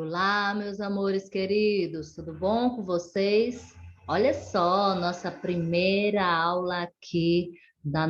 Olá, meus amores queridos, tudo bom com vocês? Olha só, nossa primeira aula aqui do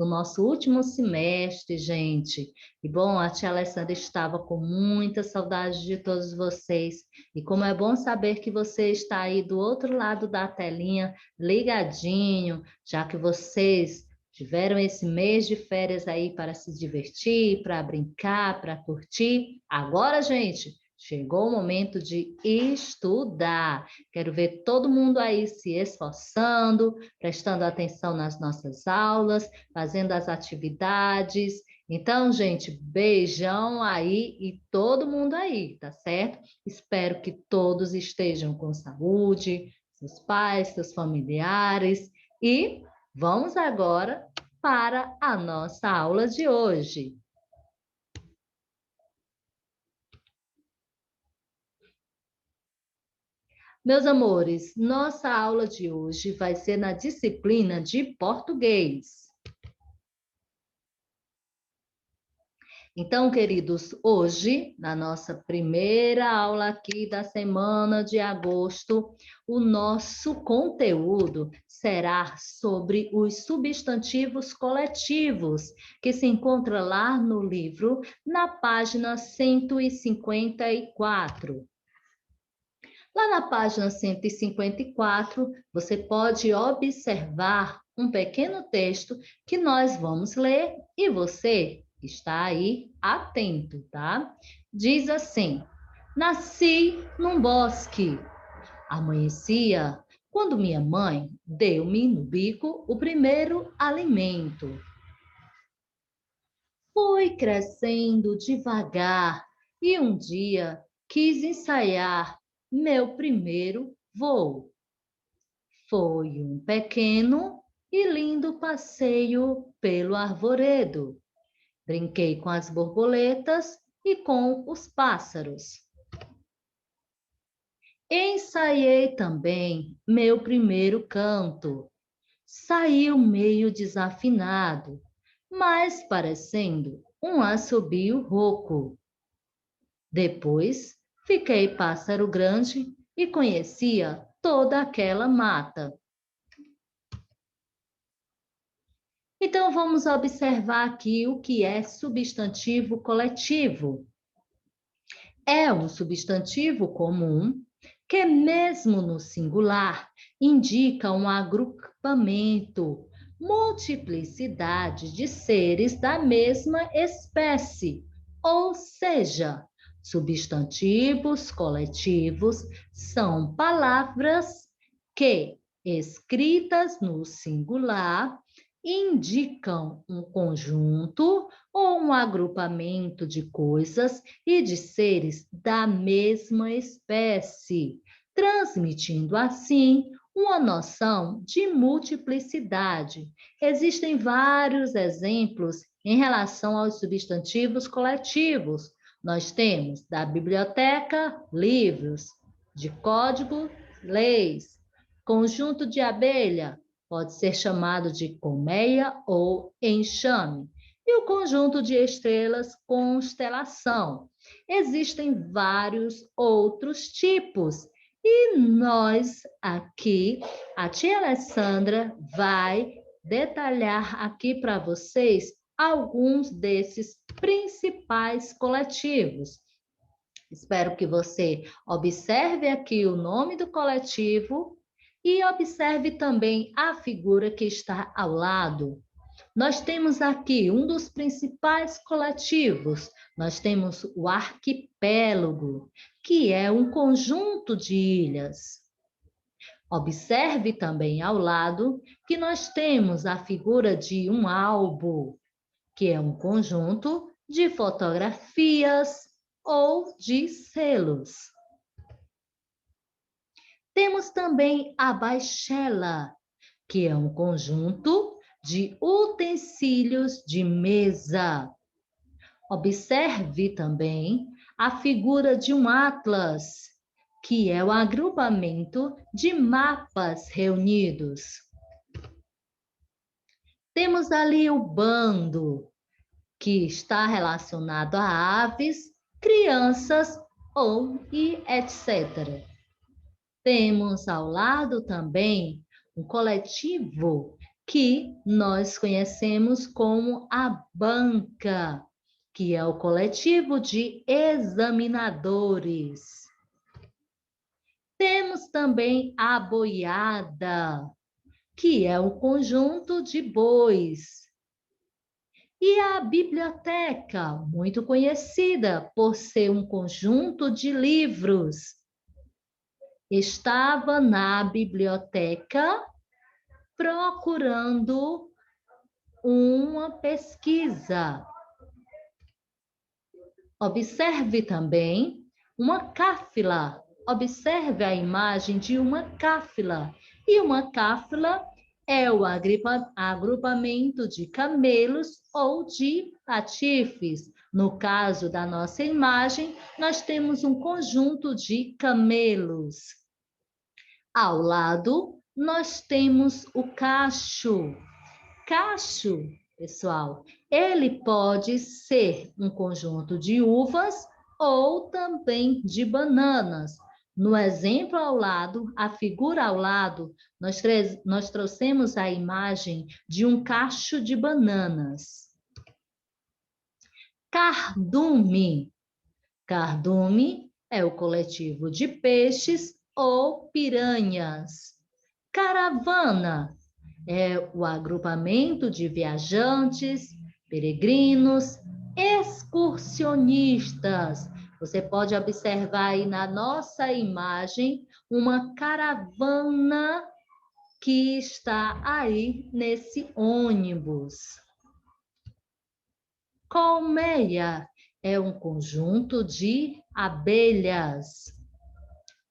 nosso último semestre, gente. E bom, a tia Alessandra estava com muita saudade de todos vocês. E como é bom saber que você está aí do outro lado da telinha, ligadinho, já que vocês tiveram esse mês de férias aí para se divertir, para brincar, para curtir. Agora, gente, chegou o momento de estudar. Quero ver todo mundo aí se esforçando, prestando atenção nas nossas aulas, fazendo as atividades. Então, gente, beijão aí e todo mundo aí, tá certo? Espero que todos estejam com saúde, seus pais, seus familiares e vamos agora para a nossa aula de hoje. Meus amores, nossa aula de hoje vai ser na disciplina de português. Então, queridos, hoje, na nossa primeira aula aqui da semana de agosto, o nosso conteúdo será sobre os substantivos coletivos, que se encontra lá no livro, na página 154. Lá na página 154, você pode observar um pequeno texto que nós vamos ler e você está aí atento, tá? Diz assim: nasci num bosque. Amanhecia quando minha mãe deu-me no bico o primeiro alimento. Fui crescendo devagar e um dia quis ensaiar meu primeiro voo. Foi um pequeno e lindo passeio pelo arvoredo. Brinquei com as borboletas e com os pássaros. Ensaiei também meu primeiro canto. Saiu meio desafinado, mas parecendo um assobio rouco. Depois, fiquei pássaro grande e conhecia toda aquela mata. Então, vamos observar aqui o que é substantivo coletivo. É um substantivo comum que, mesmo no singular, indica um agrupamento, multiplicidade de seres da mesma espécie, ou seja, substantivos coletivos são palavras que, escritas no singular, indicam um conjunto ou um agrupamento de coisas e de seres da mesma espécie, transmitindo assim uma noção de multiplicidade. Existem vários exemplos em relação aos substantivos coletivos. Nós temos da biblioteca, livros, de código, leis, conjunto de abelha, pode ser chamado de colmeia ou enxame. E o conjunto de estrelas, constelação. Existem vários outros tipos. E nós aqui, a tia Alessandra vai detalhar aqui para vocês alguns desses principais coletivos. Espero que você observe aqui o nome do coletivo e observe também a figura que está ao lado. Nós temos aqui um dos principais coletivos. Nós temos o arquipélago, que é um conjunto de ilhas. Observe também ao lado que nós temos a figura de um álbum, que é um conjunto de fotografias ou de selos. Temos também a baixela, que é um conjunto de utensílios de mesa. Observe também a figura de um atlas, que é o agrupamento de mapas reunidos. Temos ali o bando, que está relacionado a aves, crianças e etc. Temos ao lado também um coletivo que nós conhecemos como a banca, que é o coletivo de examinadores. Temos também a boiada, que é o conjunto de bois. E a biblioteca, muito conhecida por ser um conjunto de livros. Estava na biblioteca procurando uma pesquisa. Observe também uma cáfila. Observe a imagem de uma cáfila. E uma cáfila é o agrupamento de camelos ou de patifes. No caso da nossa imagem, nós temos um conjunto de camelos. Ao lado, nós temos o cacho. Cacho, pessoal, ele pode ser um conjunto de uvas ou também de bananas. No exemplo ao lado, a figura ao lado, nós trouxemos a imagem de um cacho de bananas. Cardume. Cardume é o coletivo de peixes ou piranhas. Caravana é o agrupamento de viajantes, peregrinos, excursionistas. Você pode observar aí na nossa imagem uma caravana que está aí nesse ônibus. Colmeia é um conjunto de abelhas.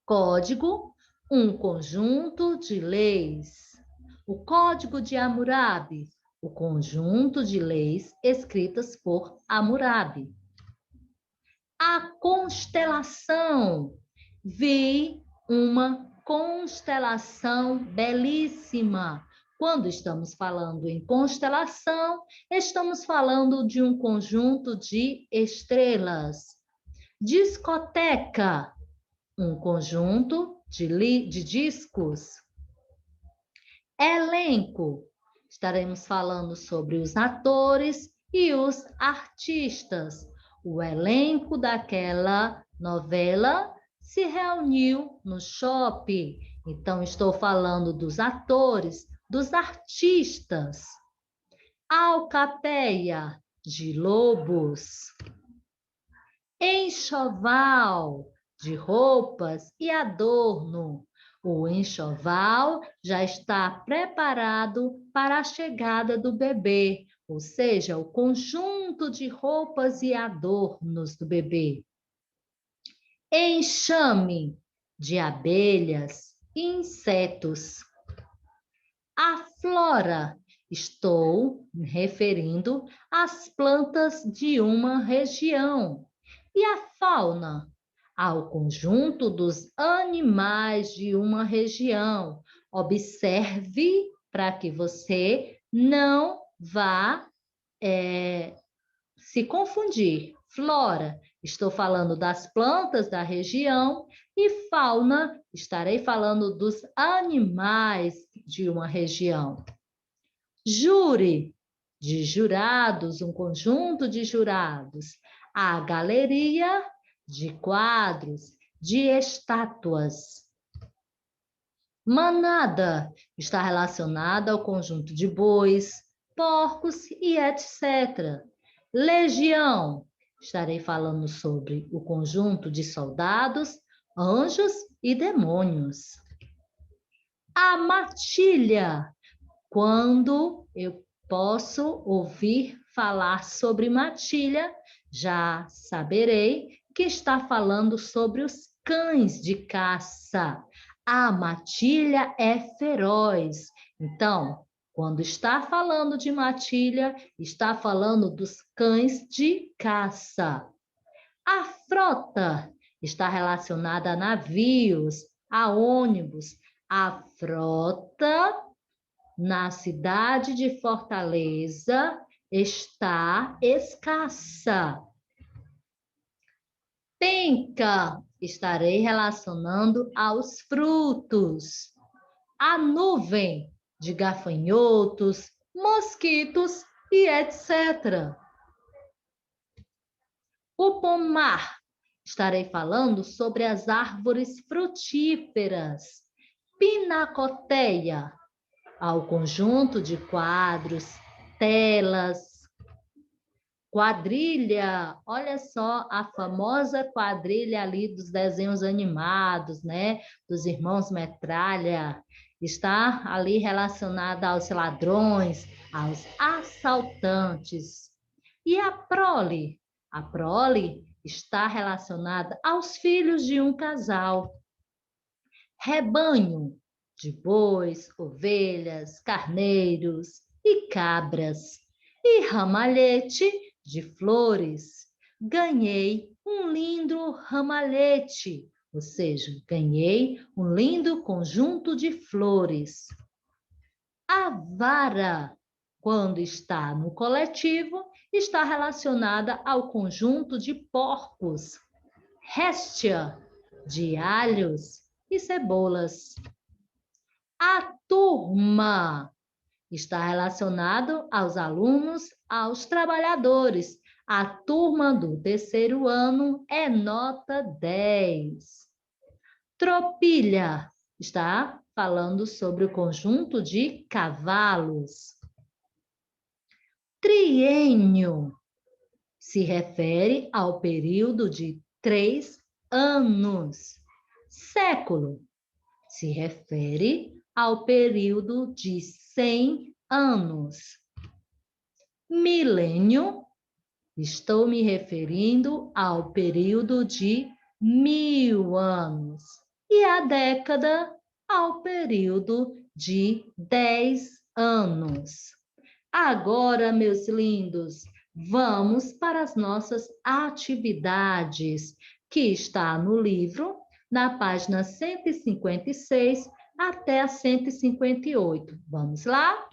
Código, um conjunto de leis. O Código de Hammurabi, o conjunto de leis escritas por Hammurabi. A constelação, vi uma constelação belíssima. Quando estamos falando em constelação, estamos falando de um conjunto de estrelas. Discoteca, um conjunto de discos. Elenco, estaremos falando sobre os atores e os artistas. O elenco daquela novela se reuniu no shopping. Então, estou falando dos atores, dos artistas. Alcateia, de lobos. Enxoval, de roupas e adorno. O enxoval já está preparado para a chegada do bebê, ou seja, o conjunto de roupas e adornos do bebê. Enxame, de abelhas e insetos. A flora, estou me referindo às plantas de uma região. E a fauna, ao conjunto dos animais de uma região. Observe para que você não vá se confundir. Flora, estou falando das plantas da região, e fauna, estarei falando dos animais de uma região. Júri, de jurados, um conjunto de jurados. A galeria, de quadros, de estátuas. Manada está relacionada ao conjunto de bois, porcos e etc. Legião, estarei falando sobre o conjunto de soldados, anjos e demônios. A matilha, quando eu posso ouvir falar sobre matilha, já saberei que está falando sobre os cães de caça. A matilha é feroz. Então, quando está falando de matilha, está falando dos cães de caça. A frota está relacionada a navios, a ônibus. A frota na cidade de Fortaleza está escassa. penca, estarei relacionando aos frutos. A nuvem, de gafanhotos, mosquitos e etc. O pomar, estarei falando sobre as árvores frutíferas. Pinacoteia, ao conjunto de quadros, telas. Quadrilha, olha só a famosa quadrilha ali dos desenhos animados, né? Dos irmãos Metralha. Está ali relacionada aos ladrões, aos assaltantes. E a prole? A prole está relacionada aos filhos de um casal. Rebanho, de bois, ovelhas, carneiros e cabras. E ramalhete, de flores. Ganhei um lindo ramalhete, ou seja, ganhei um lindo conjunto de flores. A vara, quando está no coletivo, está relacionada ao conjunto de porcos. Réstia, de alhos e cebolas. A turma está relacionado aos alunos, aos trabalhadores. A turma do terceiro ano é nota 10. Tropilha está falando sobre o conjunto de cavalos. Triênio se refere ao período de 3 anos. Século se refere ao período de 100 anos. Milênio, estou me referindo ao período de 1000 anos. E a década, ao período de 10 anos. Agora, meus lindos, vamos para as nossas atividades, que está no livro, na página 156 até a 158. Vamos lá?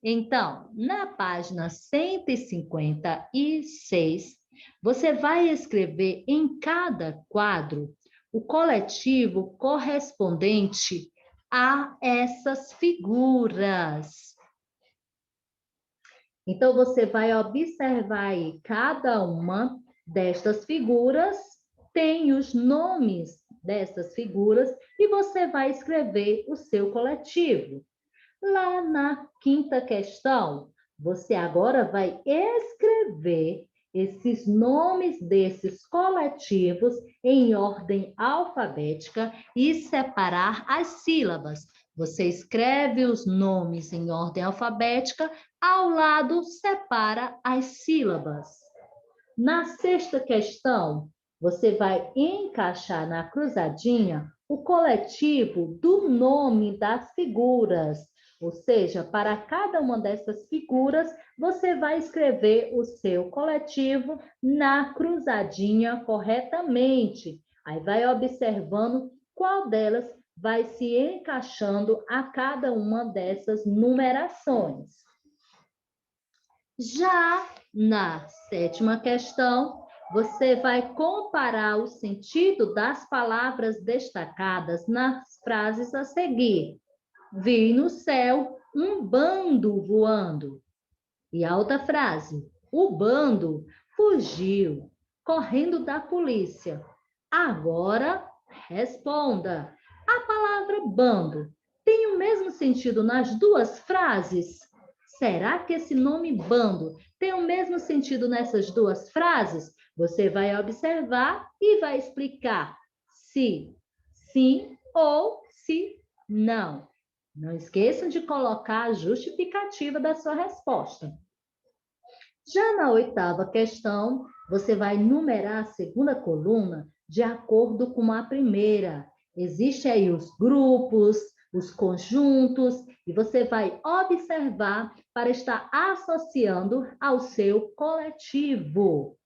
Então, na página 156, você vai escrever em cada quadro o coletivo correspondente a essas figuras. Então, você vai observar aí, cada uma destas figuras tem os nomes dessas figuras e você vai escrever o seu coletivo. Lá na quinta questão, você agora vai escrever esses nomes desses coletivos em ordem alfabética e separar as sílabas. Você escreve os nomes em ordem alfabética, ao lado separa as sílabas. Na sexta questão, você vai encaixar na cruzadinha o coletivo do nome das figuras. Ou seja, para cada uma dessas figuras, você vai escrever o seu coletivo na cruzadinha corretamente. Aí vai observando qual delas vai se encaixando a cada uma dessas numerações. Já na sétima questão, você vai comparar o sentido das palavras destacadas nas frases a seguir. Vi no céu um bando voando. E a outra frase, o bando fugiu, correndo da polícia. Agora, responda. A palavra bando tem o mesmo sentido nas duas frases? Será que esse nome bando tem o mesmo sentido nessas duas frases? Você vai observar e vai explicar se sim ou se não. Não esqueçam de colocar a justificativa da sua resposta. Já na oitava questão, você vai numerar a segunda coluna de acordo com a primeira. Existem aí os grupos, os conjuntos, e você vai observar para estar associando ao seu coletivo.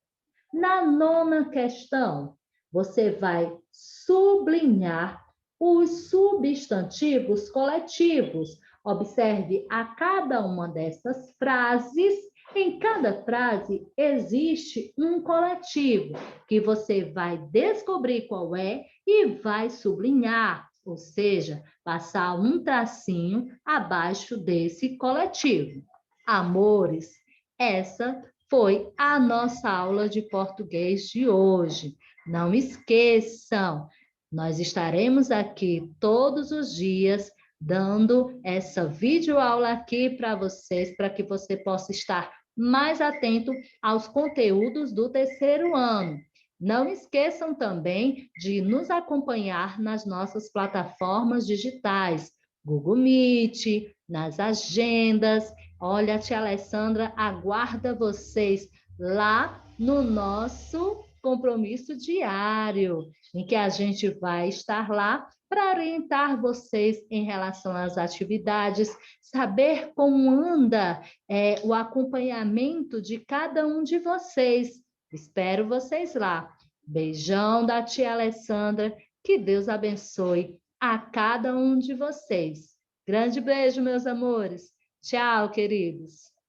Na nona questão, você vai sublinhar os substantivos coletivos, Observe a cada uma dessas frases. Em cada frase existe um coletivo que você vai descobrir qual é e vai sublinhar, ou seja, passar um tracinho abaixo desse coletivo. Amores, essa foi a nossa aula de português de hoje. Não esqueçam, nós estaremos aqui todos os dias dando essa videoaula aqui para vocês, para que você possa estar mais atento aos conteúdos do terceiro ano. Não esqueçam também de nos acompanhar nas nossas plataformas digitais, Google Meet, nas agendas. Olha, a tia Alessandra aguarda vocês lá no nosso compromisso diário, em que a gente vai estar lá para orientar vocês em relação às atividades, saber como anda o acompanhamento de cada um de vocês. Espero vocês lá. Beijão da tia Alessandra, que Deus abençoe a cada um de vocês. Grande beijo, meus amores. Tchau, queridos.